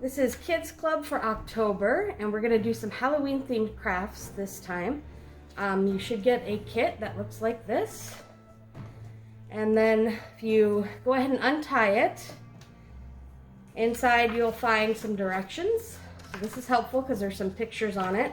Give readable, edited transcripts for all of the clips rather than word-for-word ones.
This is Kids Club for October, and we're gonna do some Halloween themed crafts this time. You should get a kit that looks like this. And then if you go ahead and untie it, inside you'll find some directions. So this is helpful because there's some pictures on it.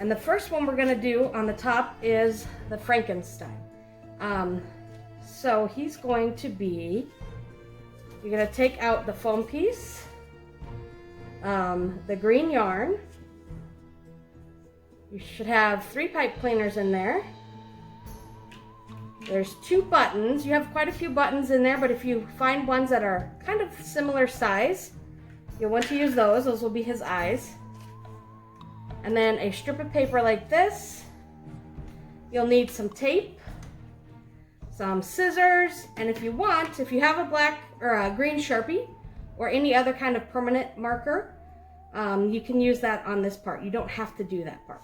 And the first one we're gonna do on the top is the Frankenstein. So he's going to be, you're gonna take out the foam piece, the green yarn. You should have 3 pipe cleaners in there. There's 2 buttons. You have quite a few buttons in there, but if you find ones that are kind of similar size, you'll want to use those. Those will be his eyes. And then a strip of paper like this. You'll need some tape, some scissors, and if you want, if you have a black or a green Sharpie or any other kind of permanent marker, you can use that on this part. You don't have to do that part.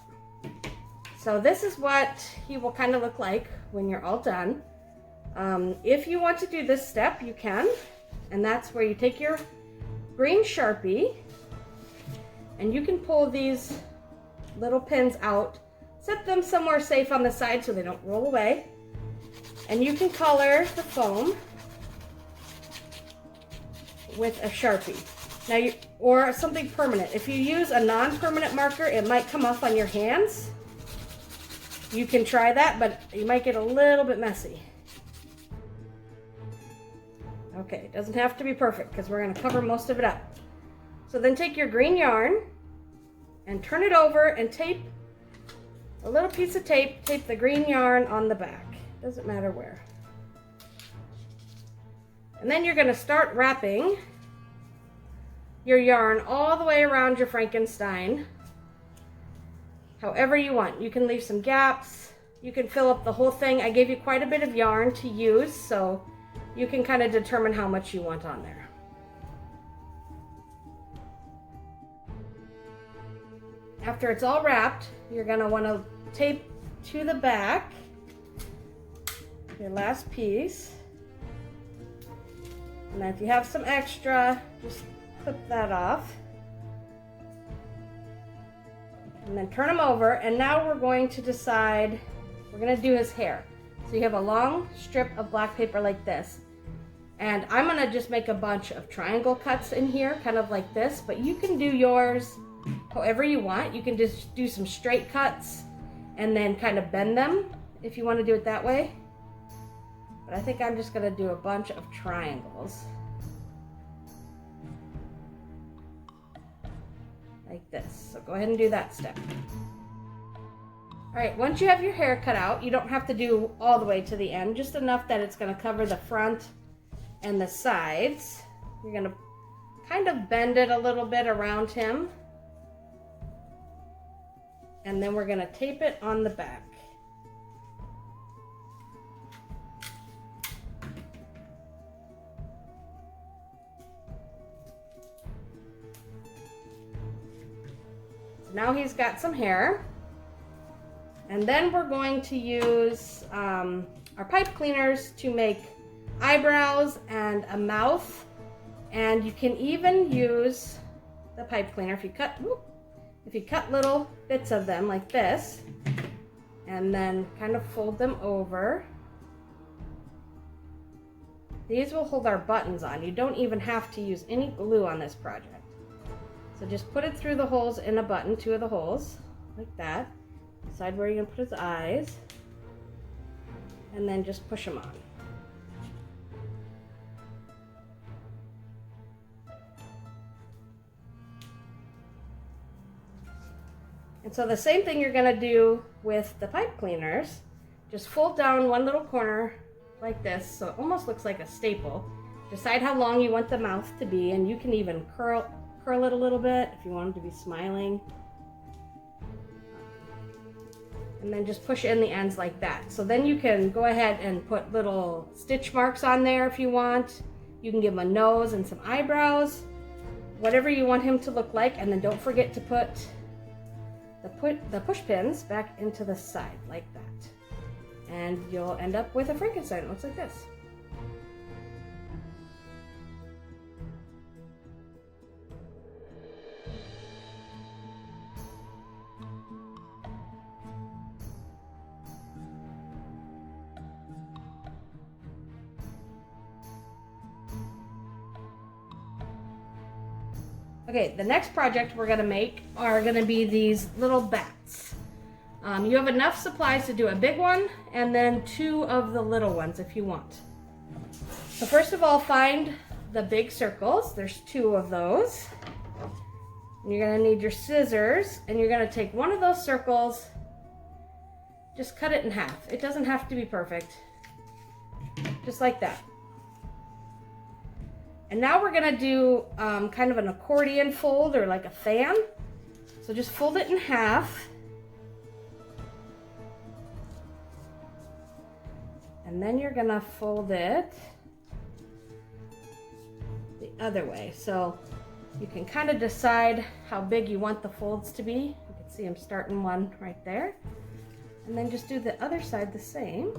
So this is what he will kind of look like when you're all done. If you want to do this step, you can, and that's where you take your green Sharpie and you can pull these little pins out, set them somewhere safe on the side so they don't roll away, and you can color the foam with a Sharpie. Now, or something permanent. If you use a non-permanent marker, it might come off on your hands. You can try that, but you might get a little bit messy. Okay, it doesn't have to be perfect because we're going to cover most of it up. So then take your green yarn and turn it over and tape a little piece of tape, tape the green yarn on the back. Doesn't matter where. And then you're going to start wrapping your yarn all the way around your Frankenstein, however you want. You can leave some gaps. You can fill up the whole thing. I gave you quite a bit of yarn to use, so you can kind of determine how much you want on there. After it's all wrapped, you're going to want to tape to the back your last piece. And then if you have some extra, just clip that off. And then turn them over, and now we're going to decide, we're going to do his hair. So you have a long strip of black paper like this. And I'm going to just make a bunch of triangle cuts in here, kind of like this, but you can do yours however you want. You can just do some straight cuts and then kind of bend them if you want to do it that way. But I think I'm just going to do a bunch of triangles. Like this. So go ahead and do that step. Alright, once you have your hair cut out, you don't have to do all the way to the end, just enough that it's going to cover the front and the sides. You're going to kind of bend it a little bit around him. And then we're going to tape it on the back. So now he's got some hair. And then we're going to use our pipe cleaners to make eyebrows and a mouth. And you can even use the pipe cleaner if you cut little bits of them like this, and then kind of fold them over. These will hold our buttons on. You don't even have to use any glue on this project. So just put it through the holes in a button, 2 of the holes, like that. Decide where you're going to put his eyes, and then just push them on. And so the same thing you're going to do with the pipe cleaners. Just fold down one little corner like this so it almost looks like a staple. Decide how long you want the mouth to be, and you can even curl it a little bit if you want him to be smiling. And then just push in the ends like that. So then you can go ahead and put little stitch marks on there if you want. You can give him a nose and some eyebrows, whatever you want him to look like. And then don't forget to put the push pins back into the side like that. And you'll end up with a Frankenstein. It looks like this. Okay, the next project we're gonna make are gonna be these little bats. You have enough supplies to do a big one and then 2 of the little ones if you want. So first of all, find the big circles. There's 2 of those. And you're gonna need your scissors and you're gonna take one of those circles, just cut it in half. It doesn't have to be perfect, just like that. And now we're gonna do kind of an accordion fold or like a fan. So just fold it in half. And then you're gonna fold it the other way. So you can kind of decide how big you want the folds to be. You can see I'm starting one right there. And then just do the other side the same.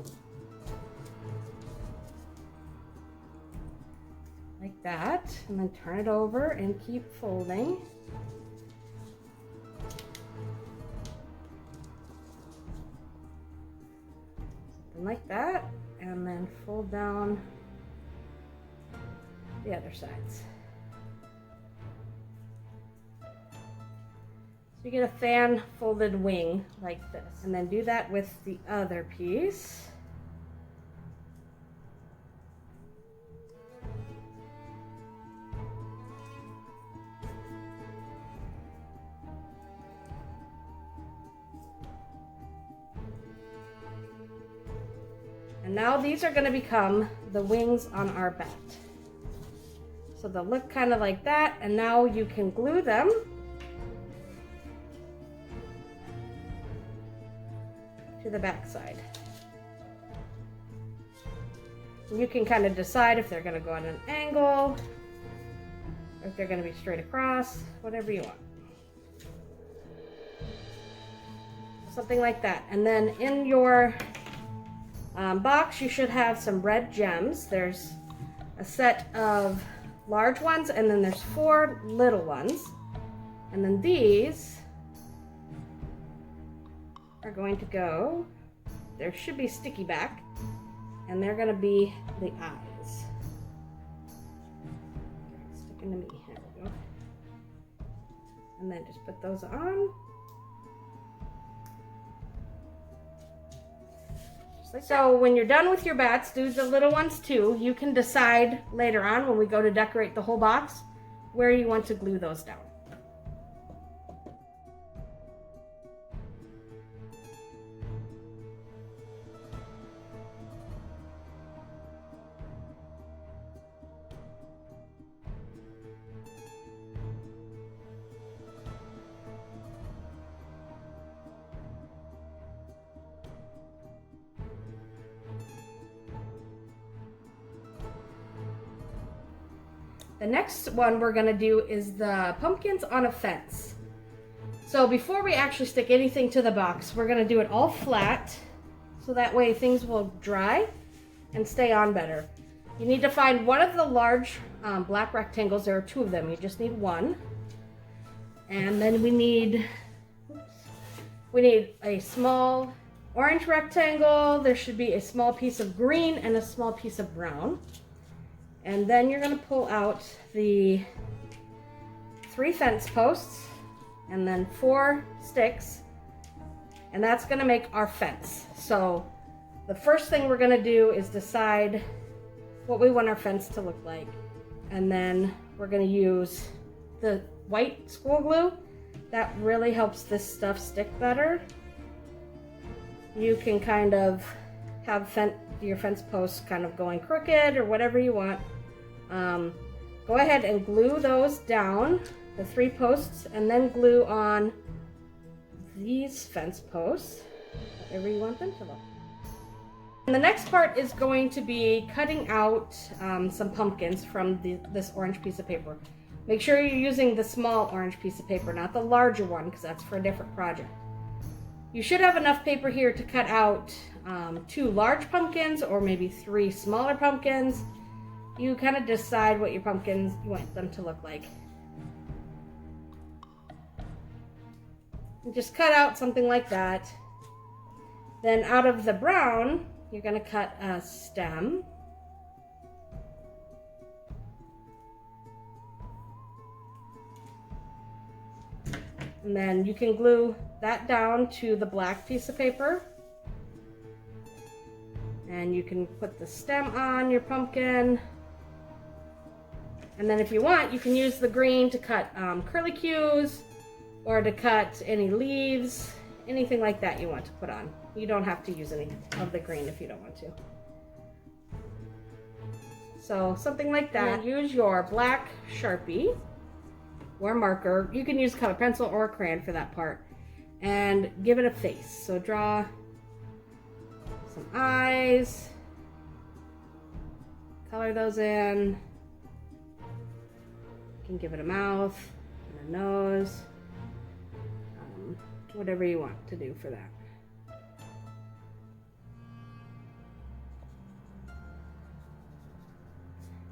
Like that, and then turn it over and keep folding. Something like that, and then fold down the other sides. So you get a fan folded wing like this, and then do that with the other piece. And now these are going to become the wings on our bat. So they'll look kind of like that, and now you can glue them to the back side. You can kind of decide if they're going to go at an angle, or if they're going to be straight across, whatever you want. Something like that. And then in your box, you should have some red gems. There's a set of large ones, and then there's 4 little ones. And then these are going to go, there should be sticky back, and they're going to be the eyes. Sticking to me, here we go. And then just put those on. So when you're done with your bats, do the little ones too. You can decide later on when we go to decorate the whole box where you want to glue those down. The next one we're gonna do is the pumpkins on a fence. So before we actually stick anything to the box, we're gonna do it all flat, so that way things will dry and stay on better. You need to find one of the large black rectangles. There are 2 of them, you just need one. And then we need a small orange rectangle. There should be a small piece of green and a small piece of brown. And then you're going to pull out the 3 fence posts and then 4 sticks, and that's going to make our fence. So the first thing we're going to do is decide what we want our fence to look like, and then we're going to use the white school glue. That really helps this stuff stick better. You can kind of have your fence posts kind of going crooked or whatever you want. Go ahead and glue those down, the 3 posts, and then glue on these fence posts whatever you want them to look. And the next part is going to be cutting out some pumpkins from this orange piece of paper. Make sure you're using the small orange piece of paper, not the larger one, because that's for a different project. You should have enough paper here to cut out 2 large pumpkins or maybe 3 smaller pumpkins. You kind of decide what your pumpkins you want them to look like. And just cut out something like that. Then out of the brown, you're going to cut a stem. And then you can glue that down to the black piece of paper. And you can put the stem on your pumpkin. And then if you want, you can use the green to cut curlicues or to cut any leaves, anything like that you want to put on. You don't have to use any of the green if you don't want to. So something like that. Use your black Sharpie or marker. You can use a colored pencil or a crayon for that part. And give it a face. So draw some eyes. Color those in. You can give it a mouth and a nose. Whatever you want to do for that.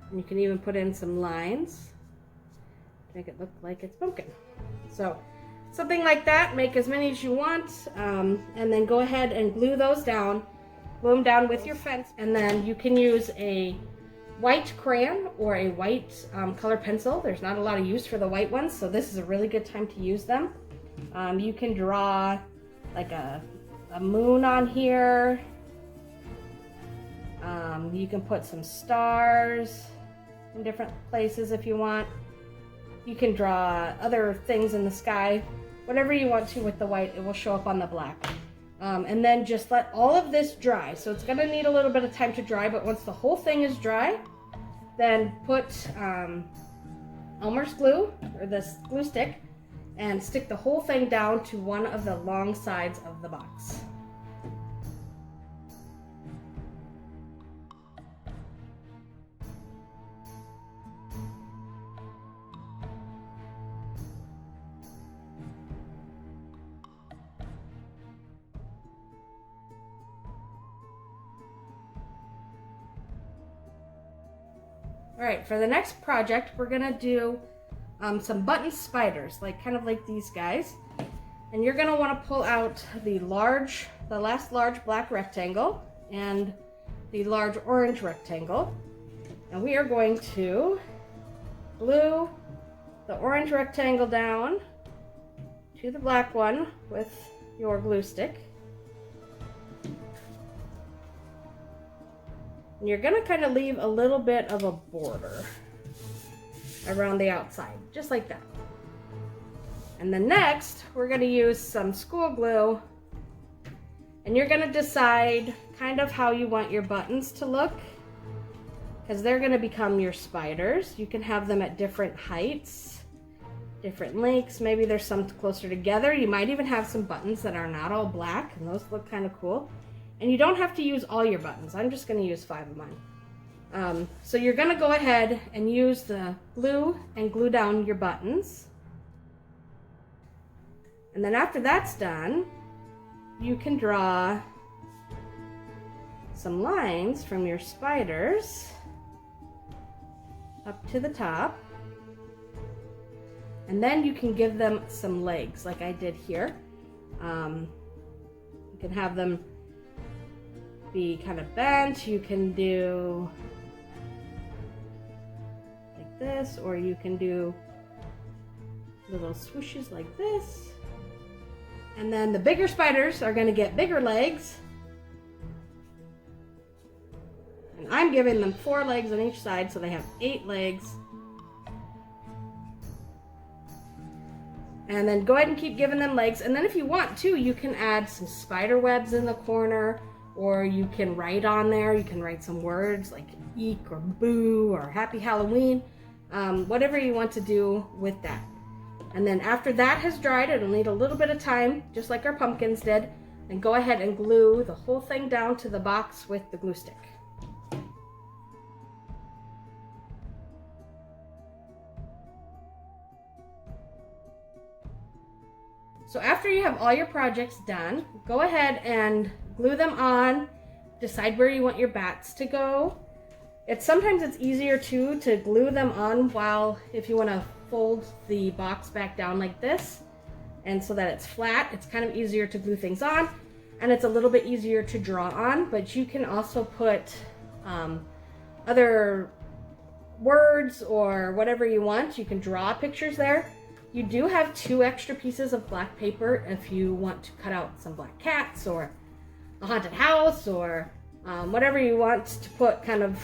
And you can even put in some lines to make it look like it's pumpkin. So something like that, make as many as you want, and then go ahead and glue those down. Glue them down with your fence, and then you can use a white crayon or a white colored pencil. There's not a lot of use for the white ones, so this is a really good time to use them. You can draw like a moon on here. You can put some stars in different places if you want. You can draw other things in the sky. Whatever you want to with the white, it will show up on the black. And then just let all of this dry. So it's gonna need a little bit of time to dry, but once the whole thing is dry, then put Elmer's glue, or this glue stick, and stick the whole thing down to one of the long sides of the box. All right, for the next project, we're gonna do some button spiders, kind of like these guys. And you're gonna wanna pull out the last large black rectangle and the large orange rectangle. And we are going to glue the orange rectangle down to the black one with your glue stick. And you're gonna kind of leave a little bit of a border around the outside, just like that. And then next, we're gonna use some school glue, and you're gonna decide kind of how you want your buttons to look, because they're gonna become your spiders. You can have them at different heights, different lengths. Maybe there's some closer together. You might even have some buttons that are not all black, and those look kind of cool. And you don't have to use all your buttons. I'm just gonna use 5 of mine. So you're gonna go ahead and use the glue and glue down your buttons. And then after that's done, you can draw some lines from your spiders up to the top. And then you can give them some legs like I did here. You can have them be kind of bent. You can do like this, or you can do little swooshes like this. And then the bigger spiders are going to get bigger legs. And I'm giving them 4 legs on each side, so they have 8 legs. And then go ahead and keep giving them legs. And then if you want to, you can add some spider webs in the corner, or you can write on there. You can write some words like eek or boo or happy Halloween, whatever you want to do with that. And then after that has dried, it'll need a little bit of time, just like our pumpkins did. and go ahead and glue the whole thing down to the box with the glue stick. So after you have all your projects done, go ahead and glue them on. Decide where you want your bats to go. Sometimes it's easier too to glue them on while, if you want to fold the box back down like this, and so that it's flat, it's kind of easier to glue things on, and it's a little bit easier to draw on, but you can also put other words or whatever you want. You can draw pictures there. You do have 2 extra pieces of black paper if you want to cut out some black cats or a haunted house or whatever you want to put kind of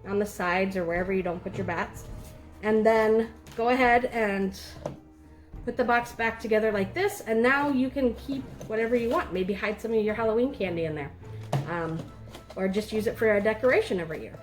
on the sides or wherever you don't put your bats. And then go ahead and put the box back together like this, and now you can keep whatever you want. Maybe hide some of your Halloween candy in there, or just use it for a decoration every year.